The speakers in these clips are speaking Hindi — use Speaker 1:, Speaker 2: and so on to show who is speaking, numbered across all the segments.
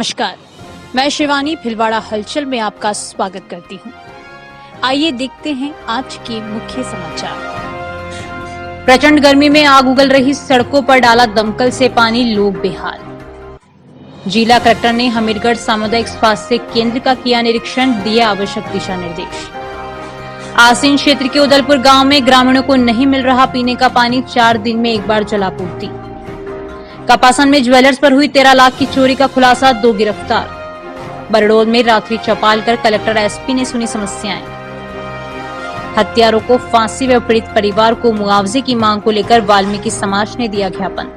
Speaker 1: नमस्कार, मैं शिवानी भिलवाड़ा हलचल में आपका स्वागत करती हूँ। आइए देखते हैं आज के मुख्य समाचार। प्रचंड गर्मी में आग उगल रही सड़कों पर डाला दमकल से पानी, लोग बेहाल। जिला कलेक्टर ने हमीरगढ़ सामुदायिक स्वास्थ्य केंद्र का किया निरीक्षण, दिए आवश्यक दिशा निर्देश। आसीन क्षेत्र के उदलपुर गांव में ग्रामीणों को नहीं मिल रहा पीने का पानी, 4 दिन में एक बार जलापूर्ति। कपासन में ज्वेलर्स पर हुई 13 लाख की चोरी का खुलासा, 2 गिरफ्तार। बरडोल में रात्रि चौपाल कर कलेक्टर एसपी ने सुनी समस्याएं। हत्यारों को फांसी व पीड़ित परिवार को मुआवजे की मांग को लेकर वाल्मीकि समाज ने दिया ज्ञापन।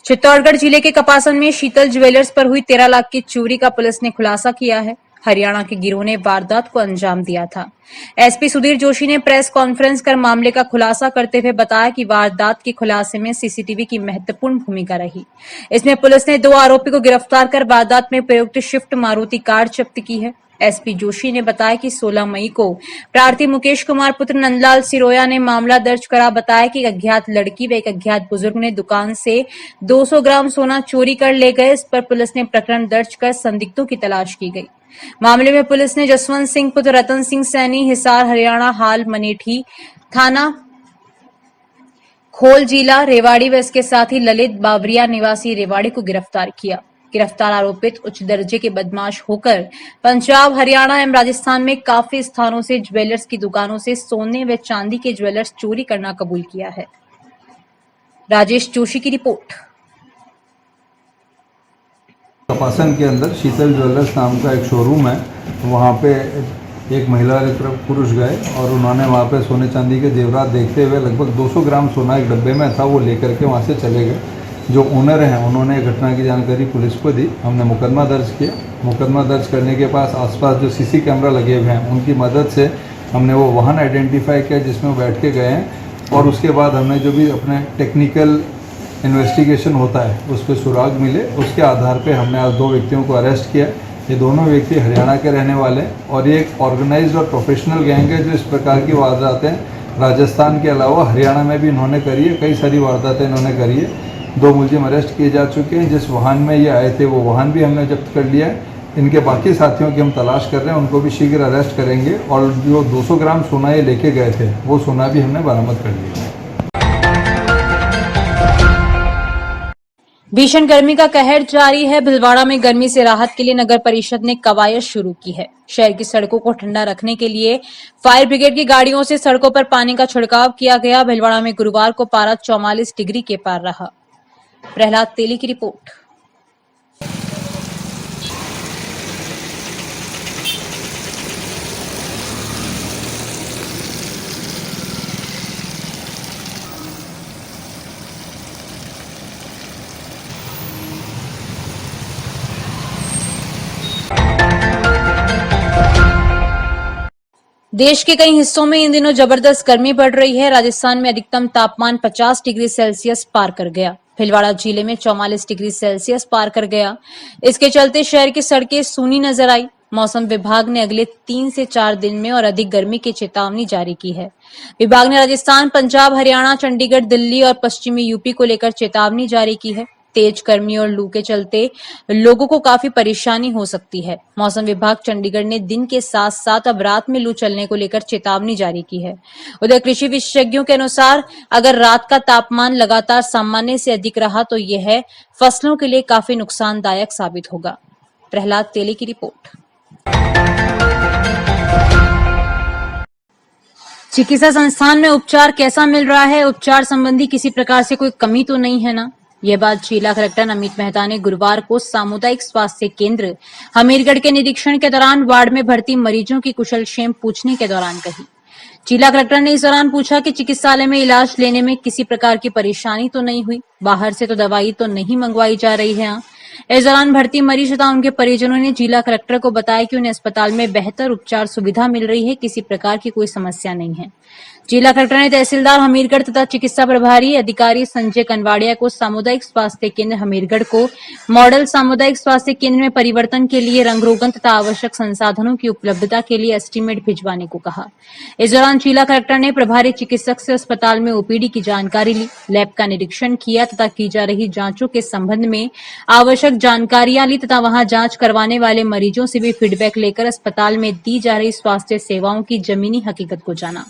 Speaker 1: चित्तौड़गढ़ जिले के कपासन में शीतल ज्वेलर्स पर हुई 13 लाख की चोरी का पुलिस ने खुलासा किया है। हरियाणा के गिरोह ने वारदात को अंजाम दिया था। एसपी सुधीर जोशी ने प्रेस कॉन्फ्रेंस कर मामले का खुलासा करते हुए बताया कि वारदात के खुलासे में सीसीटीवी की महत्वपूर्ण भूमिका रही। इसमें पुलिस ने 2 आरोपी को गिरफ्तार कर वारदात में प्रयुक्त स्विफ्ट मारुति कार जब्त की है। एसपी जोशी ने बताया कि 16 मई को प्रार्थी मुकेश कुमार पुत्र नंदलाल सिरोया ने मामला दर्ज करा। बताया कि एक अज्ञात लड़की व एक अज्ञात बुजुर्ग ने दुकान से 200 ग्राम सोना चोरी कर ले गए। इस पर पुलिस ने प्रकरण दर्ज कर संदिग्धों की तलाश की गई। मामले में पुलिस ने जसवंत सिंह पुत्र रतन सिंह सैनी, हिसार हरियाणा, हाल मनेठी थाना, खोल जिला रेवाड़ी व इसके साथ ही ललित बावरिया निवासी रेवाड़ी को गिरफ्तार किया। गिरफ्तार आरोपित उच्च दर्जे के बदमाश होकर पंजाब, हरियाणा एवं राजस्थान में काफी स्थानों से ज्वेलर्स की दुकानों से सोने व चांदी के ज्वेलर्स चोरी करना कबूल किया है। राजेश जोशी की रिपोर्ट।
Speaker 2: कपासन के अंदर शीतल ज्वेलर्स नाम का एक शोरूम है। वहाँ पे एक महिला और एक पुरुष गए और उन्होंने वहाँ पे सोने चांदी के जेवरात देखते हुए लगभग 200 ग्राम सोना एक डब्बे में था, वो लेकर के वहाँ से चले गए। जो ओनर हैं उन्होंने घटना की जानकारी पुलिस को दी। हमने मुकदमा दर्ज किया। मुकदमा दर्ज करने के पास आसपास जो सीसी कैमरा लगे हुए हैं उनकी मदद से हमने वो वाहन आइडेंटिफाई किया जिसमें वो बैठ के गए हैं, और उसके बाद हमने जो भी अपने टेक्निकल इन्वेस्टिगेशन होता है उस पर सुराग मिले, उसके आधार पे हमने आज 2 व्यक्तियों को अरेस्ट किया। ये दोनों व्यक्ति हरियाणा के रहने वाले हैं और ये एक ऑर्गेनाइज्ड और प्रोफेशनल गैंग है जो इस प्रकार की वारदातें राजस्थान के अलावा हरियाणा में भी इन्होंने करी है। कई सारी वारदातें इन्होंने करी है। 2 मुलजिम अरेस्ट किए जा चुके हैं। जिस वाहन में ये आए थे वो वाहन भी हमने जब्त कर लिया है। इनके बाकी साथियों की हम तलाश कर रहे हैं, उनको भी शीघ्र अरेस्ट करेंगे। और जो 200 ग्राम सोना ये लेके गए थे वो सोना भी हमने बरामद कर लिया है।
Speaker 1: भीषण गर्मी का कहर जारी है। भिलवाड़ा में गर्मी से राहत के लिए नगर परिषद ने कवायद शुरू की है। शहर की सड़कों को ठंडा रखने के लिए फायर ब्रिगेड की गाड़ियों से सड़कों पर पानी का छिड़काव किया गया। भिलवाड़ा में गुरुवार को पारा 44 डिग्री के पार रहा। प्रहलाद तेली की रिपोर्ट। देश के कई हिस्सों में इन दिनों जबरदस्त गर्मी बढ़ रही है। राजस्थान में अधिकतम तापमान 50 डिग्री सेल्सियस पार कर गया। भिलवाड़ा जिले में 44 डिग्री सेल्सियस पार कर गया। इसके चलते शहर की सड़कें सूनी नजर आई। मौसम विभाग ने अगले 3 से 4 दिन में और अधिक गर्मी की चेतावनी जारी की है। विभाग ने राजस्थान, पंजाब, हरियाणा, चंडीगढ़, दिल्ली और पश्चिमी यूपी को लेकर चेतावनी जारी की है। तेज गर्मी और लू के चलते लोगों को काफी परेशानी हो सकती है। मौसम विभाग चंडीगढ़ ने दिन के साथ साथ अब रात में लू चलने को लेकर चेतावनी जारी की है। उधर कृषि विशेषज्ञों के अनुसार अगर रात का तापमान लगातार सामान्य से अधिक रहा तो यह फसलों के लिए काफी नुकसानदायक साबित होगा। प्रहलाद तेली की रिपोर्ट। चिकित्सा संस्थान में उपचार कैसा मिल रहा है? उपचार संबंधी किसी प्रकार से कोई कमी तो नहीं है ना? यह बात जिला कलेक्टर अमित मेहता ने गुरुवार को सामुदायिक स्वास्थ्य केंद्र हमीरगढ़ के निरीक्षण के दौरान वार्ड में भर्ती मरीजों की कुशलक्षेम पूछने के दौरान कही। जिला कलेक्टर ने इस दौरान पूछा कि चिकित्सालय में इलाज लेने में किसी प्रकार की परेशानी तो नहीं हुई, बाहर से तो दवाई तो नहीं मंगवाई जा रही है। इस दौरान भर्ती मरीज तथा उनके परिजनों ने जिला कलेक्टर को बताया कि उन्हें अस्पताल में बेहतर उपचार सुविधा मिल रही है, किसी प्रकार की कोई समस्या नहीं है। जिला कलेक्टर ने तहसीलदार हमीरगढ़ तथा चिकित्सा प्रभारी अधिकारी संजय कनवाड़िया को सामुदायिक स्वास्थ्य केंद्र हमीरगढ़ को मॉडल सामुदायिक स्वास्थ्य केंद्र में परिवर्तन के लिए रंग रोगन तथा आवश्यक संसाधनों की उपलब्धता के लिए एस्टीमेट भिजवाने को कहा। इस दौरान जिला कलेक्टर ने प्रभारी चिकित्सक से अस्पताल में ओपीडी की जानकारी ली, लैब का निरीक्षण किया तथा की जा रही जांचों के संबंध में आवश्यक जानकारियां ली तथा वहां जांच करवाने वाले मरीजों से भी फीडबैक लेकर अस्पताल में दी जा रही स्वास्थ्य सेवाओं की जमीनी हकीकत को जाना।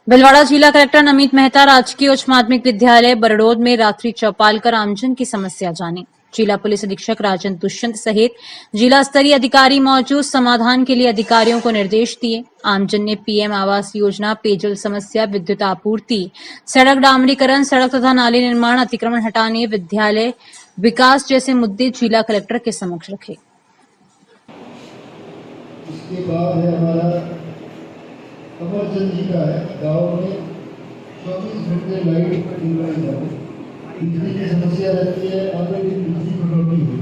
Speaker 1: भीलवाड़ा जिला कलेक्टर नमित मेहता राजकीय उच्च माध्यमिक विद्यालय बरडोद में रात्रि चौपाल कर आमजन की समस्या जानी। जिला पुलिस अधीक्षक राजन दुष्यंत सहित जिला स्तरीय अधिकारी मौजूद, समाधान के लिए अधिकारियों को निर्देश दिए। आमजन ने पीएम आवास योजना, पेयजल समस्या, विद्युत आपूर्ति, सड़क डामरीकरण, सड़क तथा नाले निर्माण, अतिक्रमण हटाने, विद्यालय विकास जैसे मुद्दे जिला कलेक्टर के समक्ष रखे।
Speaker 3: इसके बाद है हमारा अमरचंद जी का है, गाँव में 24 घंटे लाइट डिलीवरी है, बिजली की समस्या रहती है, ऑलरेडी बिजली कटौती है।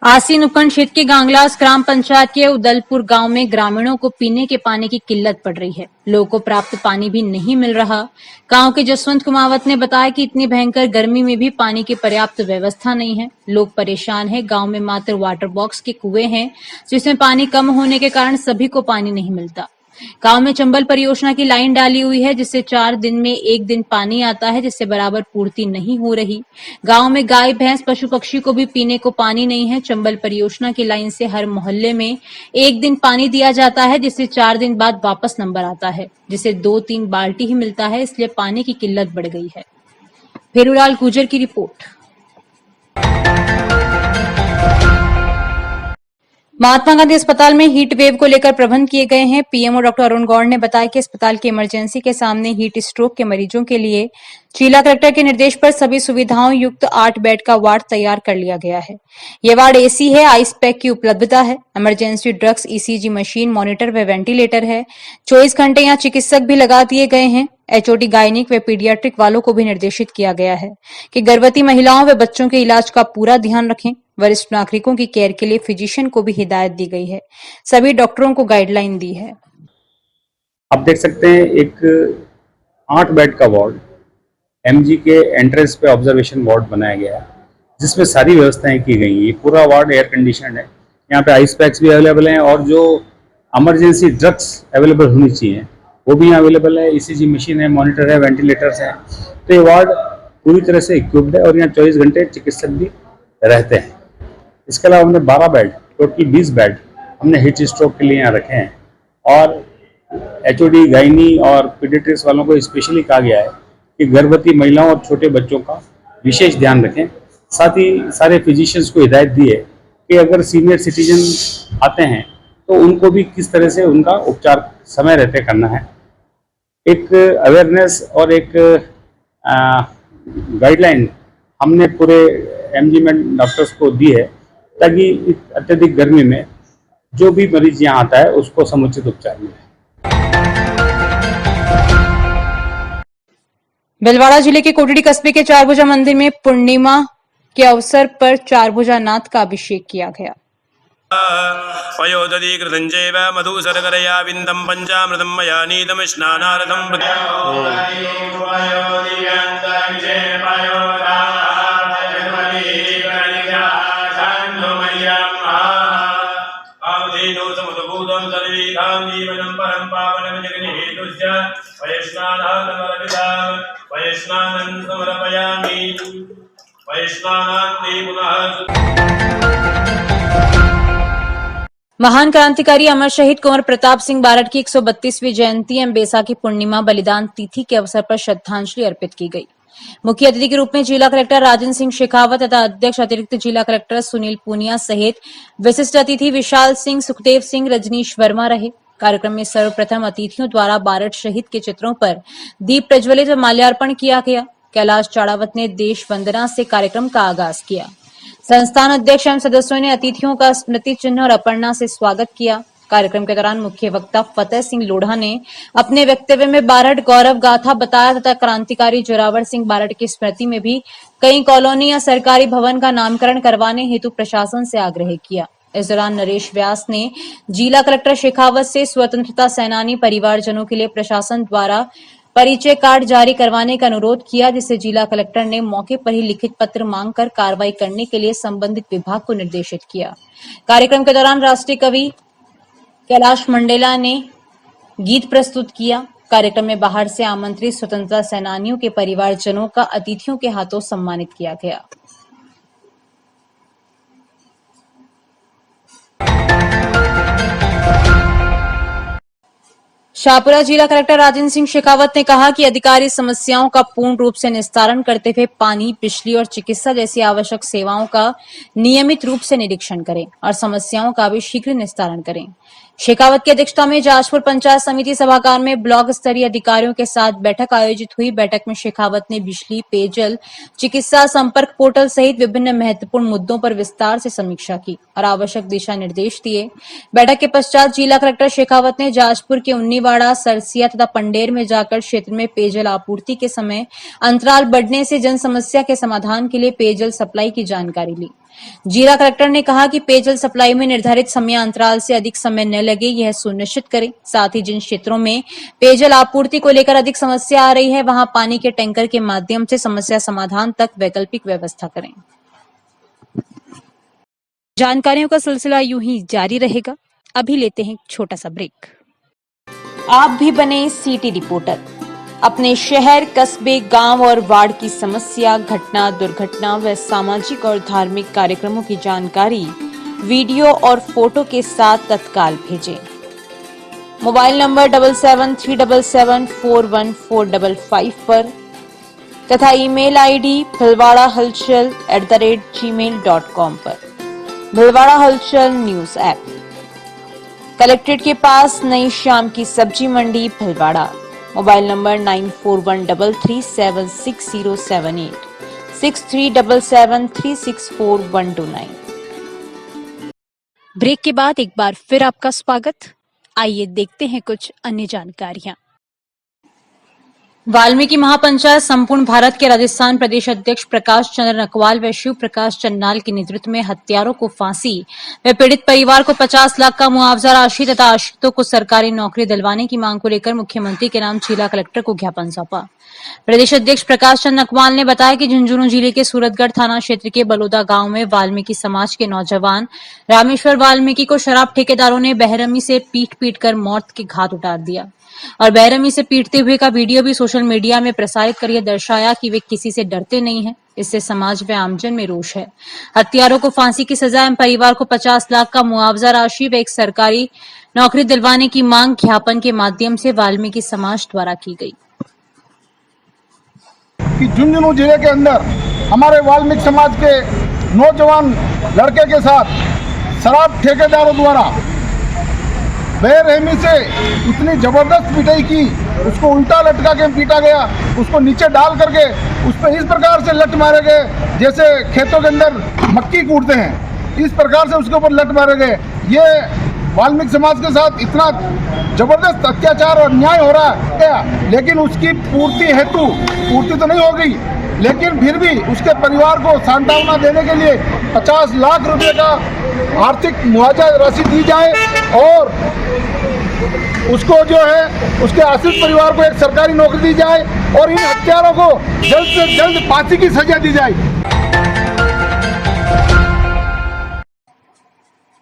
Speaker 1: आसीन उपखंड क्षेत्र के गांगलास ग्राम पंचायत के उदलपुर गांव में ग्रामीणों को पीने के पानी की किल्लत पड़ रही है। लोगों को प्राप्त पानी भी नहीं मिल रहा। गांव के जसवंत कुमावत ने बताया कि इतनी भयंकर गर्मी में भी पानी की पर्याप्त व्यवस्था नहीं है। लोग परेशान हैं। गांव में मात्र वाटर बॉक्स के कुएं हैं, जिसमें पानी कम होने के कारण सभी को पानी नहीं मिलता। गांव में चंबल परियोजना की लाइन डाली हुई है, जिससे 4 दिन में 1 दिन पानी आता है, जिससे बराबर पूर्ति नहीं हो रही। गांव में गाय, भैंस, पशु पक्षी को भी पीने को पानी नहीं है। चंबल परियोजना की लाइन से हर मोहल्ले में 1 दिन पानी दिया जाता है, जिससे 4 दिन बाद वापस नंबर आता है, जिसे 2-3 बाल्टी ही मिलता है। इसलिए पानी की किल्लत बढ़ गई है। फेरूलाल गुजर की रिपोर्ट। महात्मा गांधी अस्पताल में हीट वेव को लेकर प्रबंध किए गए हैं। पीएमओ डॉक्टर अरुण गौड़ ने बताया कि अस्पताल की इमरजेंसी के सामने हीट स्ट्रोक के मरीजों के लिए जिला कलेक्टर के निर्देश पर सभी सुविधाओं युक्त 8 बेड का वार्ड तैयार कर लिया गया है। ये वार्ड एसी है, आइस पैक की उपलब्धता है, emergency drugs, ECG machine, monitor व वेंटिलेटर है। 24 घंटे यहाँ चिकित्सक भी लगा दिए गए हैं। एचओडी, गायनिक व पीडियाट्रिक वालों को भी निर्देशित किया गया है कि गर्भवती महिलाओं व बच्चों के इलाज का पूरा ध्यान रखें। वरिष्ठ नागरिकों की केयर के लिए फिजिशियन को भी हिदायत दी गई है। सभी डॉक्टरों को गाइडलाइन दी है।
Speaker 4: आप देख सकते हैं एक 8 बेड का वार्ड एमजी के एंट्रेंस पे ऑब्जर्वेशन वार्ड बनाया गया है, जिसमें सारी व्यवस्थाएं की गई हैं। ये पूरा वार्ड एयर कंडीशनड है। यहाँ पे आइस पैक्स भी अवेलेबल हैं और जो इमरजेंसी ड्रग्स अवेलेबल होनी चाहिए वो भी यहाँ अवेलेबल है। ईसीजी मशीन है, मॉनिटर है, वेंटिलेटर्स हैं। तो ये वार्ड पूरी तरह से इक्विप्ड है और यहाँ 24 घंटे चिकित्सक भी रहते हैं। इसके अलावा हमने 12 बेड, टोटल 20 बेड हमने हीट स्ट्रोक के लिए यहाँ रखे हैं और एचओडी, गायनी और पीडियाट्रिक्स वालों को स्पेशली कहा गया है कि गर्भवती महिलाओं और छोटे बच्चों का विशेष ध्यान रखें। साथ ही सारे फिजिशियंस को हिदायत दी है कि अगर सीनियर सिटीजन आते हैं तो उनको भी किस तरह से उनका उपचार समय रहते करना है। एक अवेयरनेस और एक गाइडलाइन हमने पूरे एमजी में डॉक्टर्स को दी है ताकि अत्यधिक गर्मी में जो भी मरीज यहाँ आता है उसको समुचित उपचार मिले।
Speaker 1: भीलवाड़ा जिले के कोटड़ी कस्बे के चारभुजा मंदिर में पूर्णिमा के अवसर पर चारभुजा नाथ का अभिषेक किया गया।
Speaker 5: पयोदधीकृतञ्चैव मधुसरकरया विन्दं पञ्चामृतं मया नीतं स्नानार्थं वैष्णानं समर्पयामि। वैष्णानान्ते पुनः
Speaker 1: महान क्रांतिकारी अमर शहीद कुंवर प्रताप सिंह बारड की 132वीं जयंती एवं बैसाखी पूर्णिमा बलिदान तिथि के अवसर पर श्रद्धांजलि अर्पित की गई। मुख्य अतिथि के रूप में जिला कलेक्टर राजन सिंह शेखावत तथा अध्यक्ष अतिरिक्त जिला कलेक्टर सुनील पूनिया सहित विशिष्ट अतिथि विशाल सिंह, सुखदेव सिंह, रजनीश वर्मा रहे। कार्यक्रम में सर्वप्रथम अतिथियों द्वारा बारठ शहीद के चित्रों पर दीप प्रज्वलित व माल्यार्पण किया गया। कैलाश चाड़ावत ने देश वंदना से कार्यक्रम का आगाज किया। संस्थान अध्यक्ष एवं सदस्यों ने अतिथियों का स्मृति चिन्ह और अपर्णा से स्वागत किया। कार्यक्रम के दौरान मुख्य वक्ता फतेह सिंह लोढ़ा ने अपने वक्तव्य में बारठ गौरव गाथा बताया तथा क्रांतिकारी जोरावर सिंह बारठ की स्मृति में भी कई कॉलोनी या सरकारी भवन का नामकरण करवाने हेतु प्रशासन से आग्रह किया। इस दौरान नरेश व्यास ने जिला कलेक्टर शेखावत से स्वतंत्रता सेनानी परिवारजनों के लिए प्रशासन द्वारा परिचय कार्ड जारी करवाने का अनुरोध किया, जिसे जिला कलेक्टर ने मौके पर ही लिखित पत्र मांगकर कार्रवाई करने के लिए संबंधित विभाग को निर्देशित किया। कार्यक्रम के दौरान राष्ट्रीय कवि कैलाश मंडेला ने गीत प्रस्तुत किया। कार्यक्रम में बाहर से आमंत्रित स्वतंत्रता सेनानियों के परिवारजनों का अतिथियों के हाथों सम्मानित किया गया। शाहपुरा जिला कलेक्टर राजेंद्र सिंह शेखावत ने कहा कि अधिकारी समस्याओं का पूर्ण रूप से निस्तारण करते हुए पानी, बिजली और चिकित्सा जैसी आवश्यक सेवाओं का नियमित रूप से निरीक्षण करें और समस्याओं का भी शीघ्र निस्तारण करें। शेखावत की अध्यक्षता में जाजपुर पंचायत समिति सभागार में ब्लॉक स्तरीय अधिकारियों के साथ बैठक आयोजित हुई। बैठक में शेखावत ने बिजली, पेयजल, चिकित्सा, संपर्क पोर्टल सहित विभिन्न महत्वपूर्ण मुद्दों पर विस्तार से समीक्षा की और आवश्यक दिशा निर्देश दिए। बैठक के पश्चात जिला कलेक्टर शेखावत ने जाजपुर के उन्नीवाड़ा, सरसिया तथा पंडेर में जाकर क्षेत्र में पेयजल आपूर्ति के समय अंतराल बढ़ने से जन समस्या के समाधान के लिए पेयजल सप्लाई की जानकारी ली। जिला कलेक्टर ने कहा कि पेयजल सप्लाई में निर्धारित समय अंतराल से अधिक समय न लगे, यह सुनिश्चित करें। साथ ही जिन क्षेत्रों में पेयजल आपूर्ति को लेकर अधिक समस्या आ रही है, वहां पानी के टैंकर के माध्यम से समस्या समाधान तक वैकल्पिक व्यवस्था करें। जानकारियों का सिलसिला यूं ही जारी रहेगा। अभी लेते हैं छोटा सा ब्रेक। आप भी बने सिटी रिपोर्टर। अपने शहर, कस्बे, गांव और वार्ड की समस्या, घटना, दुर्घटना व सामाजिक और धार्मिक कार्यक्रमों की जानकारी वीडियो और फोटो के साथ तत्काल भेजें। मोबाइल नंबर 7737741455 पर तथा ईमेल आईडी philwada.halchal@gmail.com पर। भिलवाड़ा हलचल न्यूज ऐप। कलेक्ट्रेट के पास नई शाम की सब्जी मंडी भिलवाड़ा। Mobile number 9413376078 6377364129। ब्रेक के बाद एक बार फिर आपका स्वागत। आइए देखते हैं कुछ अन्य जानकारियां। वाल्मीकि महापंचायत संपूर्ण भारत के राजस्थान प्रदेश अध्यक्ष प्रकाश चंद्र नकवाल व शिव प्रकाश चन्नाल के नेतृत्व में हत्यारों को फांसी व पीड़ित परिवार को 50 लाख का मुआवजा राशि तथा आश्रितों को सरकारी नौकरी दिलवाने की मांग को लेकर मुख्यमंत्री के नाम जिला कलेक्टर को ज्ञापन सौंपा। प्रदेश अध्यक्ष प्रकाश चंद्र नकवाल ने बताया कि झुंझुनू जिले के सूरतगढ़ थाना क्षेत्र के बलोदा गांव में वाल्मीकि समाज के नौजवान रामेश्वर वाल्मीकि को शराब ठेकेदारों ने बेरहमी से पीट कर मौत के घाट उतार दिया और बेरहमी से पीटते हुए का वीडियो भी सोशल मीडिया में प्रसारित कर यह दर्शाया कि वे किसी से डरते नहीं हैं। इससे समाज व आमजन में रोष है। हत्यारों को फांसी की सजा एवं परिवार को 50 लाख का मुआवजा राशि व एक सरकारी नौकरी दिलवाने की मांग ज्ञापन के माध्यम से वाल्मीकि समाज द्वारा की गई।
Speaker 6: कि झुंझुनू जिले के अंदर हमारे वाल्मीकि समाज के नौजवान लड़के के साथ शराब ठेकेदारों द्वारा बेरहमी से इतनी जबरदस्त पिटाई की, उसको उल्टा लटका के पीटा गया, उसको नीचे डाल करके उस पर इस प्रकार से लट मारे गए जैसे खेतों के अंदर मक्की कूटते हैं, इस प्रकार से उसके ऊपर लट मारे गए। ये वाल्मीकि समाज के साथ इतना जबरदस्त अत्याचार और न्याय हो रहा है, लेकिन उसकी पूर्ति तो नहीं होगी, लेकिन फिर भी उसके परिवार को सांत्वना देने के लिए 50 लाख रुपए का आर्थिक मुआवजा राशि दी जाए और उसको जो है उसके आश्रित परिवार को एक सरकारी नौकरी दी जाए और इन हत्यारों को जल्द से जल्द फांसी की सजा दी जाए।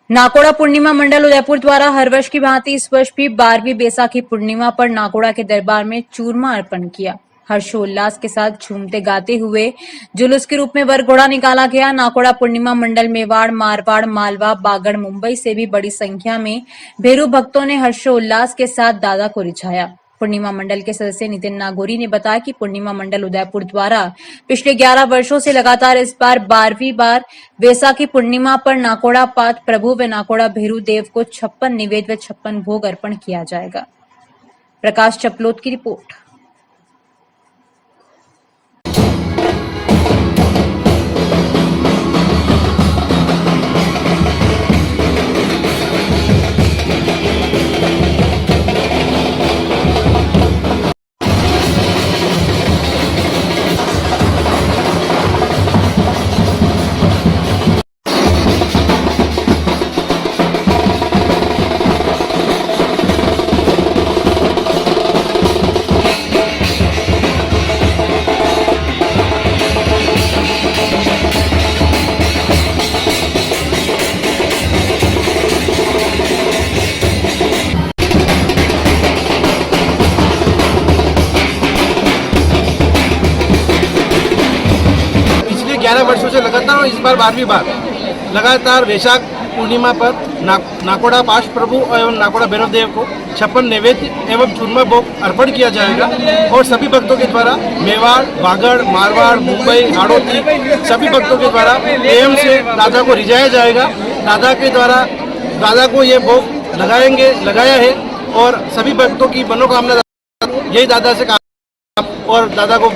Speaker 1: नाकोड़ा पूर्णिमा मंडल उदयपुर द्वारा हर वर्ष की भांति इस वर्ष भी 12वीं बैसाखी पूर्णिमा पर नाकोड़ा के दरबार में चूरमा अर्पण किया। हर्षोल्लास के साथ झूमते गाते हुए जुलूस के रूप में वर घोड़ा निकाला गया। नाकोड़ा पूर्णिमा मंडल मेवाड़, मारवाड़, मालवा, बागड़, मुंबई से भी बड़ी संख्या में भेरू भक्तों ने हर्षोल्लास के साथ दादा को रिझाया। पूर्णिमा मंडल के सदस्य नितिन नागौरी ने बताया कि पूर्णिमा मंडल उदयपुर द्वारा पिछले 11 वर्षों से लगातार इस बार 12वीं बार वैसाखी पूर्णिमा पर नाकोड़ा पात प्रभु व नाकोड़ा भैरू देव को 56 निवेद व 56 भोग अर्पण किया जाएगा। प्रकाश चपलोत की रिपोर्ट।
Speaker 7: पिछले 11 वर्षों से लगातार और इस बार 12वीं बार लगातार वैशाख पूर्णिमा पर नाकोड़ा पाश प्रभु एवं नाकोड़ा भैरव देव को 56 नैवेद्य एवं चूरमा भोग अर्पण किया जाएगा और सभी भक्तों के द्वारा मेवाड़, वागड़, मारवाड़, मुंबई, हाड़ौती सभी भक्तों के द्वारा एवं से दादा को रिझाया जाएगा। दादा के द्वारा दादा को ये भोग लगाया है और सभी भक्तों की मनोकामना यही दादा से कहा और दादा को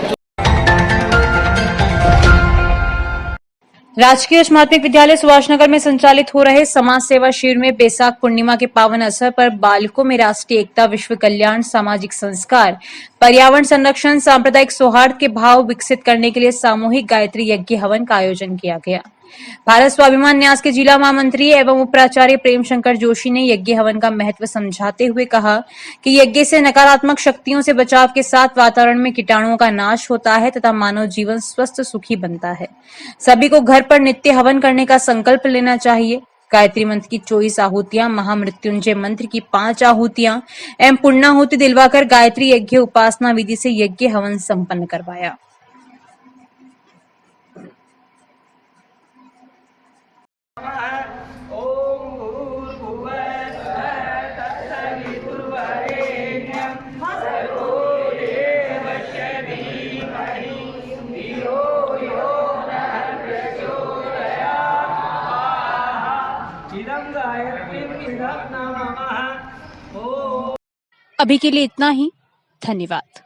Speaker 1: राजकीय उच्च माध्यमिक विद्यालय सुभाषनगर में संचालित हो रहे समाज सेवा शिविर में बैसाख पूर्णिमा के पावन अवसर पर बालकों में राष्ट्रीय एकता, विश्व कल्याण, सामाजिक संस्कार, पर्यावरण संरक्षण, सांप्रदायिक सौहार्द के भाव विकसित करने के लिए सामूहिक गायत्री यज्ञ हवन का आयोजन किया गया। भारत स्वाभिमान न्यास के जिला महामंत्री एवं उपप्राचार्य प्रेम शंकर जोशी ने यज्ञ हवन का महत्व समझाते हुए कहा कि यज्ञ से नकारात्मक शक्तियों से बचाव के साथ वातावरण में कीटाणुओं का नाश होता है तथा मानव जीवन स्वस्थ सुखी बनता है। सभी को घर पर नित्य हवन करने का संकल्प लेना चाहिए। गायत्री मंत्र की 24 आहुतियां, महामृत्युंजय मंत्र की 5 आहुतियां एवं पुण्यआहुति दिलवाकर गायत्री यज्ञ उपासना विधि से यज्ञ हवन संपन्न करवाया। अभी के लिए इतना ही। धन्यवाद।